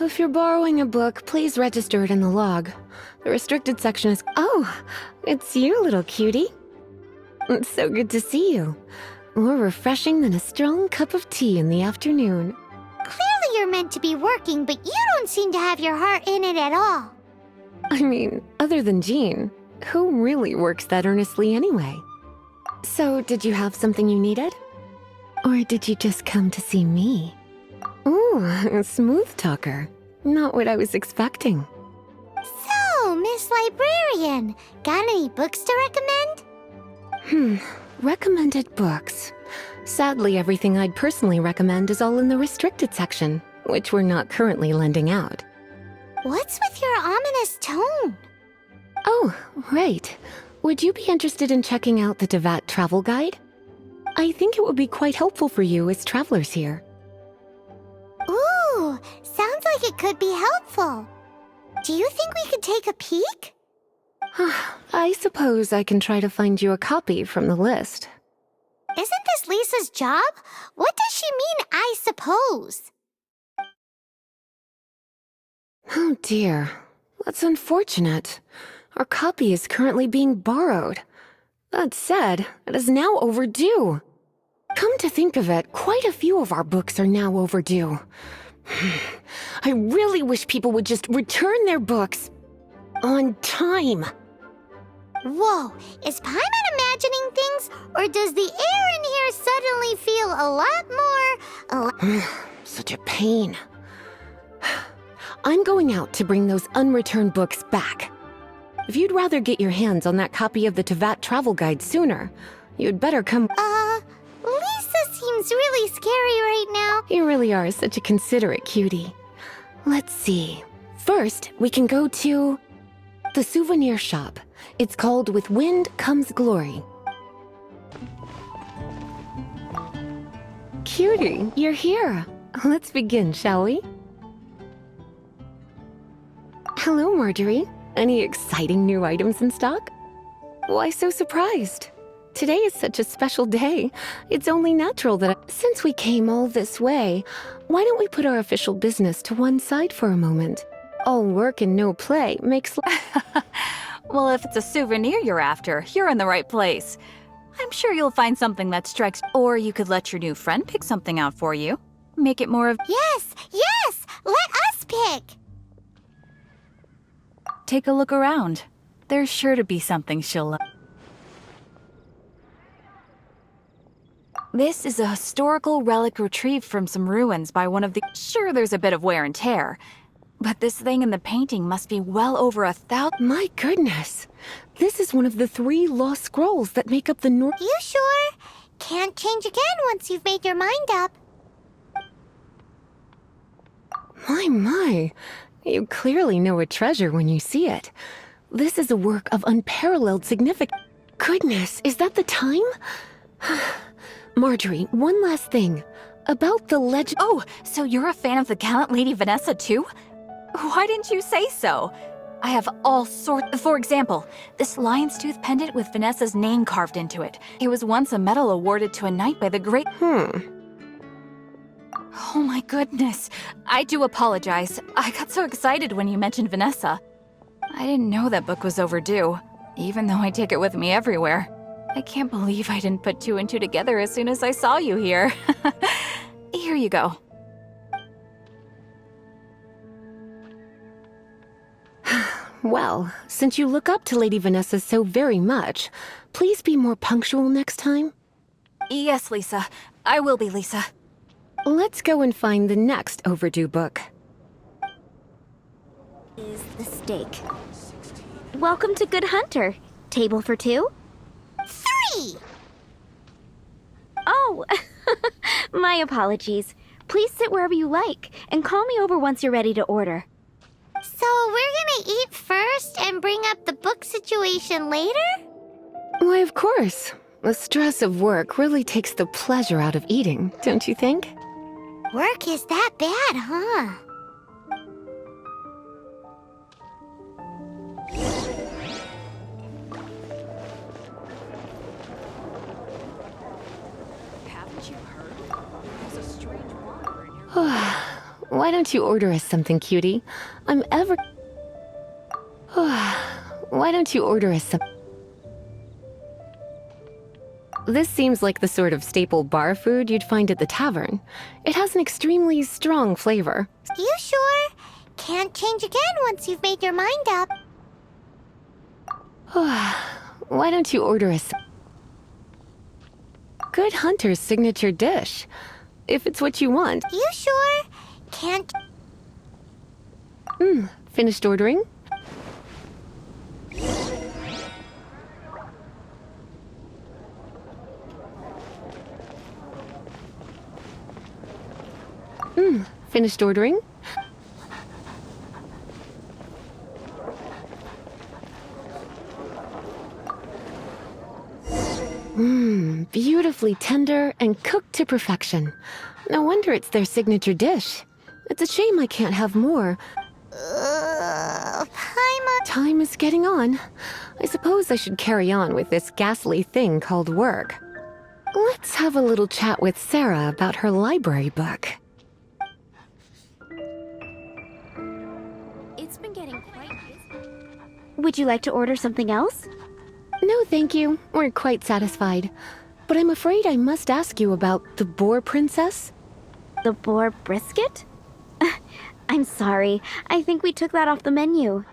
if you're borrowing a book, please register it in the log. The restricted section is... Oh, it's you, little cutie. It's so good to see you. More refreshing than a strong cup of tea in the afternoon. Clearly you're meant to be working, but you don't seem to have your heart in it at all. I mean, other than Jean, who really works that earnestly anyway? So, did you have something you needed? Or did you just come to see me? Ooh, a smooth talker. Not what I was expecting. So, Miss Librarian, got any books to recommend? Recommended books. Sadly, everything I'd personally recommend is all in the restricted section, which we're not currently lending out. What's with your ominous tone? Oh, right. Would you be interested in checking out the Devat travel guide? I think it would be quite helpful for you as travelers here. Ooh, sounds like it could be helpful. Do you think we could take a peek? I suppose I can try to find you a copy from the list. Isn't this Lisa's job? What does she mean, I suppose? Oh dear, that's unfortunate. Our copy is currently being borrowed. That said, it is now overdue. Come to think of it, quite a few of our books are now overdue. I really wish people would just return their books on time. Whoa, is Paimon imagining things, or does the air in here suddenly feel a lot more... Such a pain. I'm going out to bring those unreturned books back. If you'd rather get your hands on that copy of the Tevat travel guide sooner, you'd better come... Lisa seems really scary right now. You really are such a considerate cutie. Let's see. First, we can go to the souvenir shop. It's called With Wind Comes Glory. Cutie, you're here. Let's begin, shall we? Hello, Marjorie. Any exciting new items in stock? Why so surprised? Today is such a special day. It's only natural that since we came all this way, why don't we put our official business to one side for a moment? All work and no play makes... Well, if it's a souvenir you're after, you're in the right place. I'm sure you'll find something that strikes... Or you could let your new friend pick something out for you. Make it more of... Yes! Let us pick! Take a look around. There's sure to be something she'll love. This is a historical relic retrieved from some ruins by one of the... Sure, there's a bit of wear and tear, but this thing in the painting must be well over 1,000... My goodness! This is one of the 3 lost scrolls that make up the North... You sure? Can't change again once you've made your mind up. My. You clearly know a treasure when you see it. This is a work of unparalleled significance. Goodness, is that the time? Marjorie, one last thing. About the legend... Oh, so you're a fan of the gallant Lady Vanessa too? Why didn't you say so? I have all sorts... For example, this lion's tooth pendant with Vanessa's name carved into it. It was once a medal awarded to a knight by the great... Oh my goodness. I do apologize. I got so excited when you mentioned Vanessa. I didn't know that book was overdue, even though I take it with me everywhere. I can't believe I didn't put 2 and 2 together as soon as I saw you here. Here you go. Well, since you look up to Lady Vanessa so very much, please be more punctual next time. Yes, Lisa. I will be, Lisa. Let's go and find the next overdue book. Is the steak. Welcome to Good Hunter. Table for 2? 3! Oh, my apologies. Please sit wherever you like, and call me over once you're ready to order. So we're gonna eat first and bring up the book situation later? Why, of course. The stress of work really takes the pleasure out of eating, don't you think? Work is that bad, huh? Haven't you heard? There's a strange wanderer in your... Why don't you order us something, cutie? I'm ever... Why don't you order us some... This seems like the sort of staple bar food you'd find at the tavern. It has an extremely strong flavor. You sure? Can't change again once you've made your mind up. Why don't you order us some... Good Hunter's signature dish. If it's what you want. You sure? Can't... Finished ordering? Finished ordering? Beautifully tender and cooked to perfection. No wonder it's their signature dish. It's a shame I can't have more. Paimon... Time is getting on. I suppose I should carry on with this ghastly thing called work. Let's have a little chat with Sarah about her library book. It's been getting quite busy. Would you like to order something else? No, thank you. We're quite satisfied. But I'm afraid I must ask you about the Boar Princess. The boar brisket? I'm sorry. I think we took that off the menu.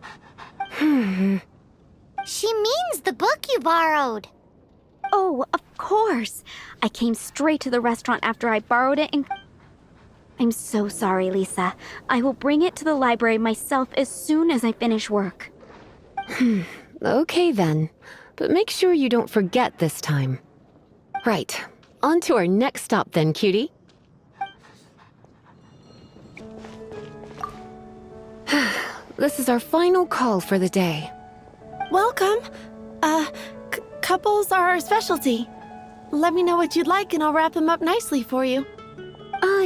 She means the book you borrowed. Oh, of course. I came straight to the restaurant after I borrowed it and... I'm so sorry, Lisa. I will bring it to the library myself as soon as I finish work. Okay then. But make sure you don't forget this time. Right. On to our next stop then, cutie. This is our final call for the day. Welcome. Couples are our specialty. Let me know what you'd like and I'll wrap them up nicely for you.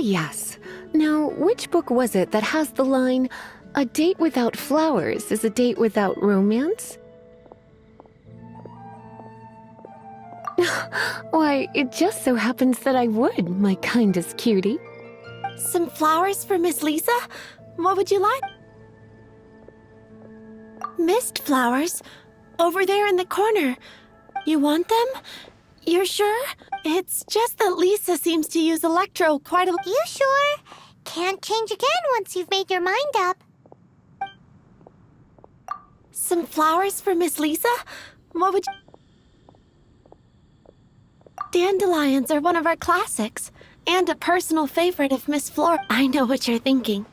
Yes. Now, which book was it that has the line, "A date without flowers is a date without romance"? Why, it just so happens that I would, my kindest cutie. Some flowers for Miss Lisa? What would you like? Mist flowers? Over there in the corner. You want them? You're sure? It's just that Lisa seems to use electro quite a... You sure? Can't change again once you've made your mind up. Some flowers for Miss Lisa? What would you... Dandelions are one of our classics, and a personal favorite of Miss Flora. I know what you're thinking.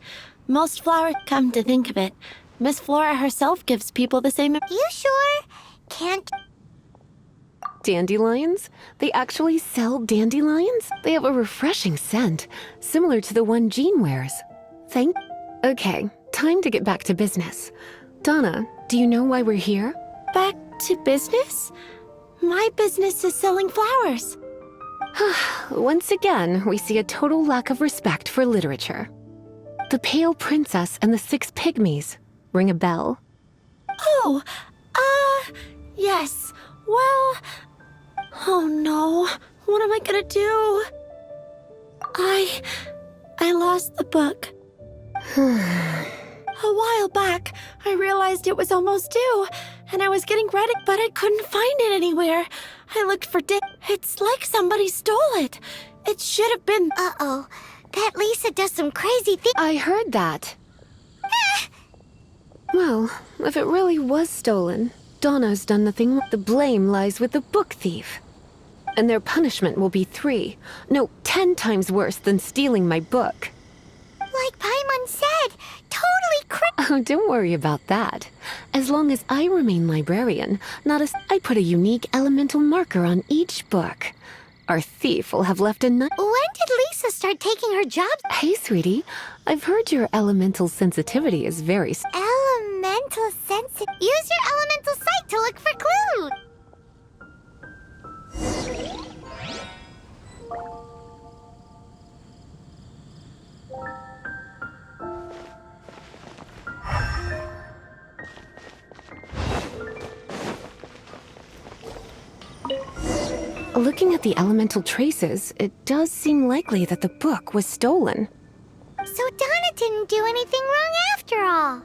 Most flowers, come to think of it, Miss Flora herself gives people the same... You sure? Can't... Dandelions? They actually sell dandelions? They have a refreshing scent, similar to the one Jean wears. Okay, time to get back to business. Donna, do you know why we're here? Back to business? My business is selling flowers. Once again, we see a total lack of respect for literature. The Pale Princess and the Six Pygmies. Ring a bell? Oh, yes. Well, oh no. What am I gonna do? I lost the book. A while back, I realized it was almost due, and I was getting ready, but I couldn't find it anywhere. I looked for It's like somebody stole it. It should have been... Uh-oh. That Lisa does some crazy things. I heard that. Well, if it really was stolen, Donna's done nothing wrong. The blame lies with the book thief. And their punishment will be 10 times worse than stealing my book. Like Paimon said, totally Oh, don't worry about that. As long as I remain librarian, I put a unique elemental marker on each book. Our thief will have left a When did Lisa start taking her job? Hey, sweetie. I've heard your elemental sensitivity is very... Elemental sense. Use your elemental sight to look for clues. Looking at the elemental traces, it does seem likely that the book was stolen. So Donna didn't do anything wrong after all.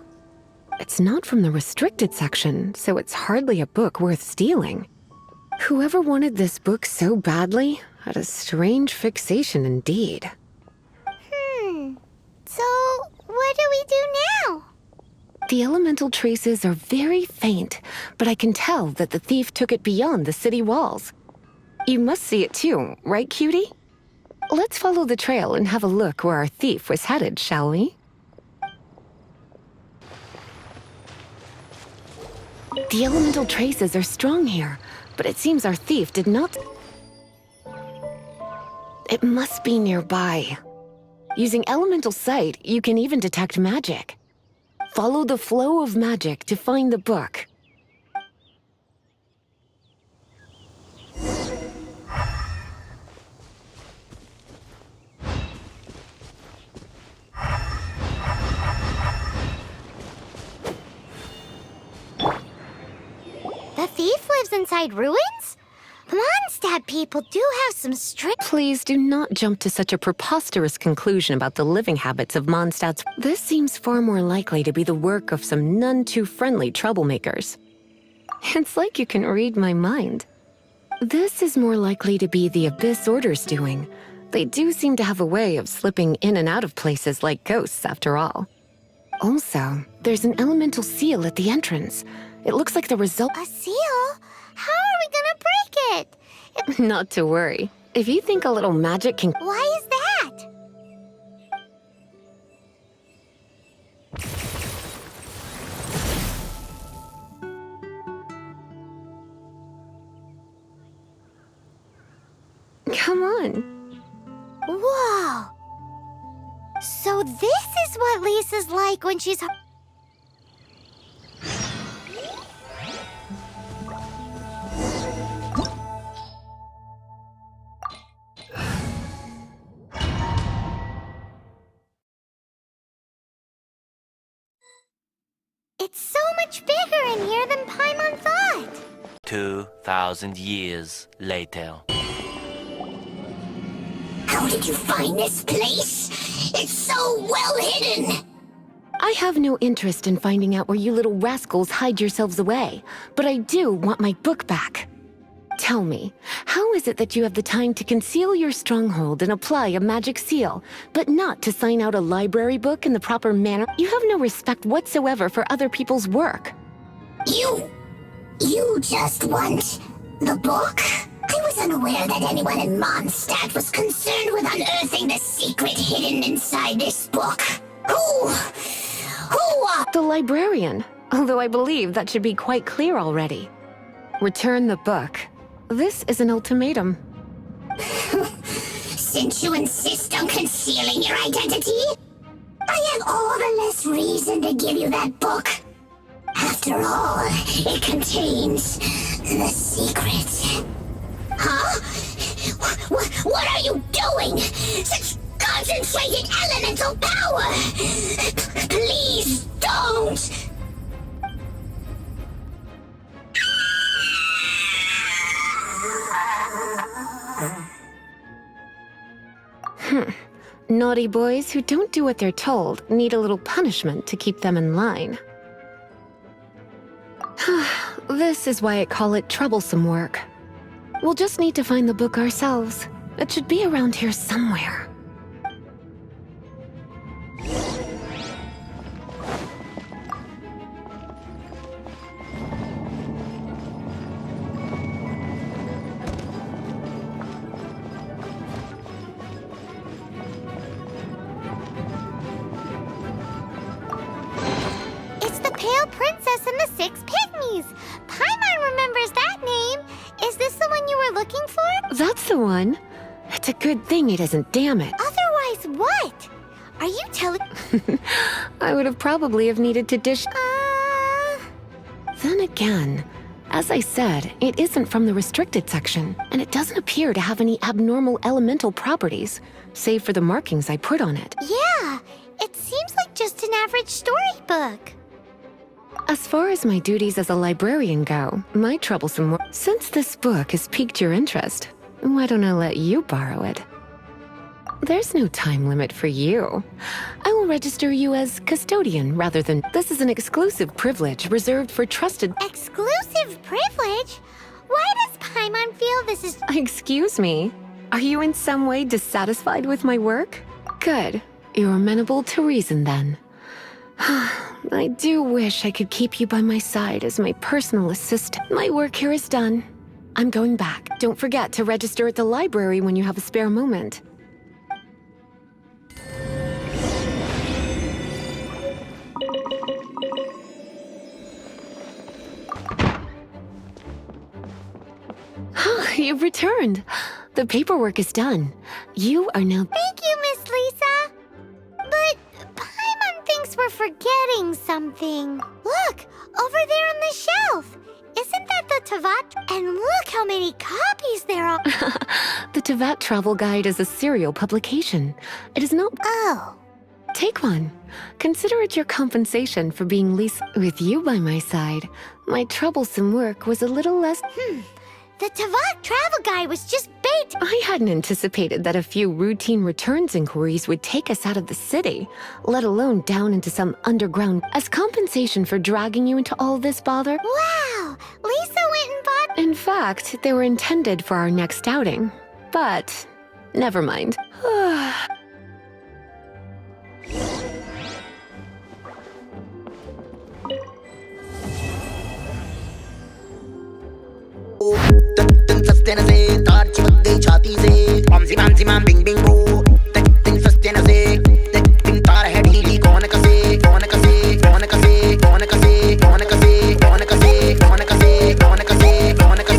It's not from the restricted section, so it's hardly a book worth stealing. Whoever wanted this book so badly had a strange fixation indeed. So, what do we do now? The elemental traces are very faint, but I can tell that the thief took it beyond the city walls. You must see it too, right, cutie? Let's follow the trail and have a look where our thief was headed, shall we? The elemental traces are strong here, but it seems our thief did not... It must be nearby. Using elemental sight, you can even detect magic. Follow the flow of magic to find the book. The thief lives inside ruins? Mondstadt people do have some strict... Please do not jump to such a preposterous conclusion about the living habits of Mondstadt's. This seems far more likely to be the work of some none too friendly troublemakers. It's like you can read my mind. This is more likely to be the Abyss Order's doing. They do seem to have a way of slipping in and out of places like ghosts, after all. Also, there's an elemental seal at the entrance. It looks like the result— A seal? How are we gonna break it? Not to worry. If you think a little magic can— Why is that? Come on. Whoa! So this is what Lisa's like when she's... It's so much bigger in here than Paimon thought. 2,000 years later. How did you find this place? It's so well hidden. I have no interest in finding out where you little rascals hide yourselves away, but I do want my book back. Tell me, how is it that you have the time to conceal your stronghold and apply a magic seal, but not to sign out a library book in the proper manner? You have no respect whatsoever for other people's work. You just want the book? I was unaware that anyone in Mondstadt was concerned with unearthing the secret hidden inside this book. Who are... The librarian, although I believe that should be quite clear already. Return the book. This is an ultimatum. Since you insist on concealing your identity, I have all the less reason to give you that book. After all, it contains the secret. Huh? What are you doing? Such concentrated elemental power! Please don't! Naughty boys who don't do what they're told need a little punishment to keep them in line. This is why I call it troublesome work. We'll just need to find the book ourselves. It should be around here somewhere. It's the Pale Princess and the Six Pygmies. Paimon remembers that name. Is this the one you were looking for? That's the one. It's a good thing it isn't, damn it. Otherwise, what? Are you telling... I would have probably have needed to dish... Then again, as I said, it isn't from the restricted section, and it doesn't appear to have any abnormal elemental properties, save for the markings I put on it. Yeah, it seems like just an average storybook. As far as my duties as a librarian go, my troublesome work... Since this book has piqued your interest, why don't I let you borrow it? There's no time limit for you. I will register you as custodian rather than... This is an exclusive privilege reserved for trusted... Exclusive privilege? Why does Paimon feel this is... Excuse me? Are you in some way dissatisfied with my work? Good. You're amenable to reason then. I do wish I could keep you by my side as my personal assistant. My work here is done. I'm going back. Don't forget to register at the library when you have a spare moment. You've returned. The paperwork is done. You are now... Thank you, Miss Lisa. But Paimon thinks we're forgetting something. Look, over there on the shelf. Isn't that the Tavat? And look how many copies there are. The Tavat Travel Guide is a serial publication. It is not... Oh. Take one. Consider it your compensation for being Lisa. With you by my side, my troublesome work was a little less... The Tavat Travel Guide was just bait. I hadn't anticipated that a few routine returns inquiries would take us out of the city, let alone down into some underground... As compensation for dragging you into all this bother... Wow, Lisa went and bought... In fact, they were intended for our next outing. But... never mind.